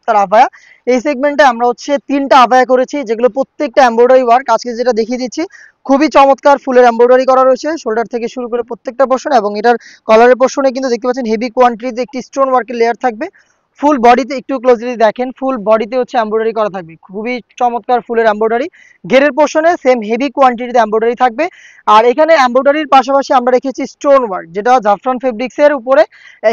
চমৎকার আভায়া। এই সেগমেন্টে আমরা হচ্ছে 3টা আভায়া করেছি, যেগুলো প্রত্যেকটা এমব্রয়ডারি ওয়ার্ক। আজকে যেটা দেখিয়ে দিচ্ছি খুবই চমৎকার ফুলের এমব্রয়ডারি করা রয়েছে, শোল্ডার থেকে শুরু করে প্রত্যেকটা পোর্শন, এবং এটার কলারের পোর্শনে কিন্তু দেখতে পাচ্ছেন হেভি কোয়ান্টিটিতে একটি স্টোন ওয়ার্কের লেয়ার থাকবে। ফুল বডিতে একটু ক্লোজলি দেখেন, ফুল বডিতে হচ্ছে এমব্রয়ডারি করা থাকবে, খুবই চমৎকার ফুলের এমব্রয়ডারি। ঘেরের পোর্শনে সেম হেভি কোয়ান্টিটিতে এমব্রয়ডারি থাকবে। আর এখানে এমব্রয়ডারির পাশাপাশি আমরা রেখেছি স্টোন ওয়ার্ক, যেটা জাফরান ফেব্রিক্সের উপরে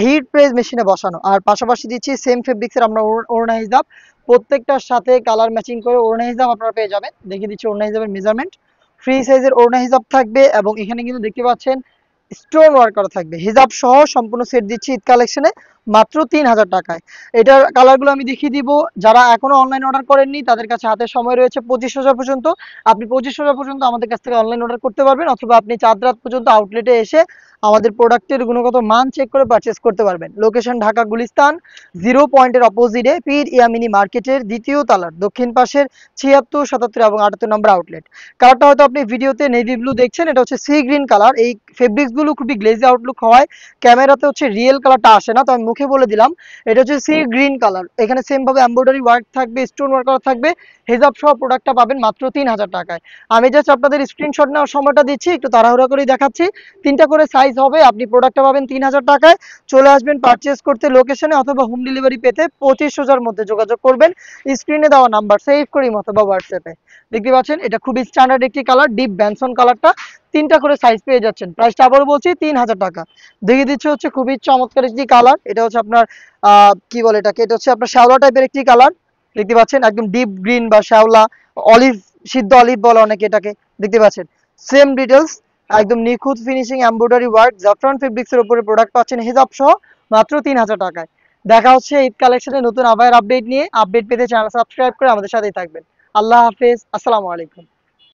হিট প্রেস মেশিনে বসানো। আর পাশাপাশি দিচ্ছি সেম ফেব্রিক্সের আমরা ওড়না হিজাব, প্রত্যেকটার সাথে কালার ম্যাচিং করে ওড়না হিজাব আপনারা পেয়ে যাবেন। দেখিয়ে দিচ্ছি ওড়না হিজাবের মেজারমেন্ট। ফ্রি সাইজের ওড়না হিজাব থাকবে, এবং এখানে কিন্তু দেখতে পাচ্ছেন স্টোন ওয়ার্ক করা থাকবে। হিজাব সহ সম্পূর্ণ সেট দিচ্ছি ঈদ কালেকশনে মাত্র 3000 টাকায়। এটার কালারগুলো আমি দেখিয়ে দিব। যারা এখনো অনলাইন অর্ডার করেননি তাদের কাছে হাতে সময় রয়েছে 25,000 পর্যন্ত। আপনি 25,000 পর্যন্ত আমাদের কাছ থেকে অনলাইন অর্ডার করতে পারবেন, অথবা আপনি চাঁদ রাত পর্যন্ত আউটলেটে এসে আমাদের প্রোডাক্টের গুণগত মান চেক করে পারচেস করতে পারবেন। লোকেশন ঢাকা গুলিস্তান 0 পয়েন্টের অপোজিটে পীর ইয়ামিনী মার্কেটের দ্বিতীয় তলার দক্ষিণ পাশের 76, 77 এবং 78 নম্বর আউটলেট। কালারটা হয়তো আপনি ভিডিওতে নেভি ব্লু দেখছেন, এটা হচ্ছে সি গ্রিন কালার। এই ফেব্রিক্স গুলো খুবই গ্লেজি আউটলুক হওয়ায় ক্যামেরাতে হচ্ছে রিয়েল কালারটা আসে না, তো আমি মুখে বলে দিলাম এটা হচ্ছে সি গ্রিন কালার। এখানে সেম ভাবে এমব্রয়ডারি ওয়ার্ক থাকবে, স্টোন ওয়ার্ক করা থাকবে। হিজাব সহ প্রোডাক্টটা পাবেন মাত্র 3000 টাকায়। আমি জাস্ট আপনাদের স্ক্রিনশট নেওয়ার সময়টা দিচ্ছি, একটু তাড়াহুড়া করেই দেখাচ্ছি। 3টা করে সাইজ হবে, আপনি প্রোডাক্টটা পাবেন 3000 টাকায়। চলে আসবেন পারচেস করতে লোকেশনে, অথবা হোম ডেলিভারি পেতে 25,000 মধ্যে যোগাযোগ করবেন স্ক্রিনে দেওয়া নাম্বার সেভ করি অথবা হোয়াটসঅ্যাপে। দেখতে পাচ্ছেন এটা খুবই স্ট্যান্ডার্ড একটি কালার, ডিপ ব্যানসন কালারটা। 3টা করে সাইজ পেয়ে যাচ্ছেন, প্রাইসটা আবারও বলছি 3000 টাকা। দেখিয়ে দিচ্ছে হচ্ছে খুবই চমৎকার একটি কালার। এটা হচ্ছে আপনার কি বলে এটাকে, এটা হচ্ছে আপনার শ্যাওলা টাইপের একটি কালার। দেখতে পাচ্ছেন একদম ডিপ গ্রিন বা শ্যাওলা, অলিভ, সিদ্ধ অলিভ বলে অনেকে এটাকে। দেখতে পাচ্ছেন সেম ডিটেলস, একদম নিখুঁত ফিনিশিং এমব্রয়ডারি ওয়ার্ক, জাফরান ফেব্রিক্সের উপরে প্রোডাক্ট পাচ্ছেন হিজাব সহ মাত্র 3000 টাকায়। দেখা হচ্ছে ঈদ কালেকশনে নতুন আবার আপডেট নিয়ে। আপডেট পেতে চ্যানেল সাবস্ক্রাইব করে আমাদের সাথেই থাকবেন। আল্লাহ হাফেজ, আসসালামু আলাইকুম।